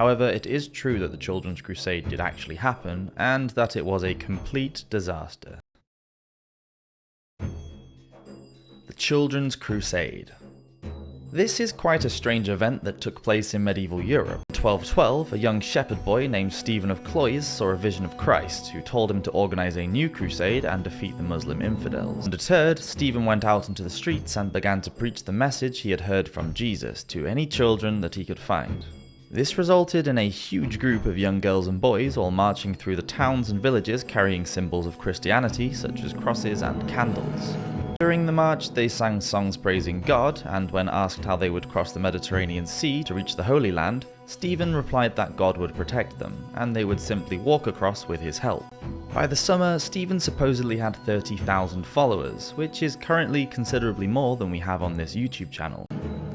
However, it is true that the Children's Crusade did actually happen, and that it was a complete disaster. The Children's Crusade. This is quite a strange event that took place in medieval Europe. In 1212, a young shepherd boy named Stephen of Cloyes saw a vision of Christ, who told him to organize a new crusade and defeat the Muslim infidels. Undeterred, Stephen went out into the streets and began to preach the message he had heard from Jesus to any children that he could find. This resulted in a huge group of young girls and boys all marching through the towns and villages carrying symbols of Christianity such as crosses and candles. During the march, they sang songs praising God, and when asked how they would cross the Mediterranean Sea to reach the Holy Land, Stephen replied that God would protect them, and they would simply walk across with his help. By the summer, Stephen supposedly had 30,000 followers, which is currently considerably more than we have on this YouTube channel.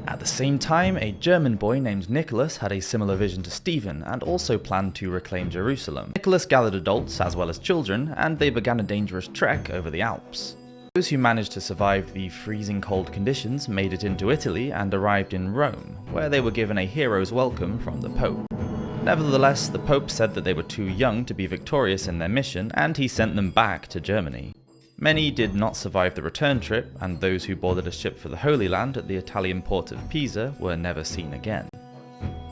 At the same time, a German boy named Nicholas had a similar vision to Stephen and also planned to reclaim Jerusalem. Nicholas gathered adults as well as children, and they began a dangerous trek over the Alps. Those who managed to survive the freezing cold conditions made it into Italy and arrived in Rome, where they were given a hero's welcome from the Pope. Nevertheless, the Pope said that they were too young to be victorious in their mission, and he sent them back to Germany. Many did not survive the return trip, and those who boarded a ship for the Holy Land at the Italian port of Pisa were never seen again.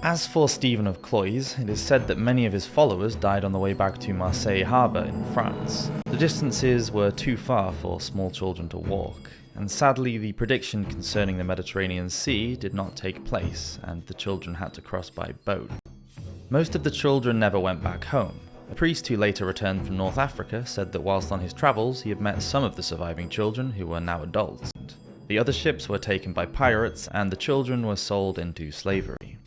As for Stephen of Cloyes, it is said that many of his followers died on the way back to Marseille harbour in France. The distances were too far for small children to walk, and sadly the prediction concerning the Mediterranean Sea did not take place, and the children had to cross by boat. Most of the children never went back home. A priest who later returned from North Africa said that whilst on his travels he had met some of the surviving children who were now adults. The other ships were taken by pirates, and the children were sold into slavery.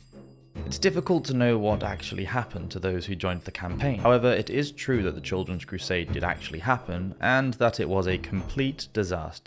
It's difficult to know what actually happened to those who joined the campaign. However, it is true that the Children's Crusade did actually happen, and that it was a complete disaster.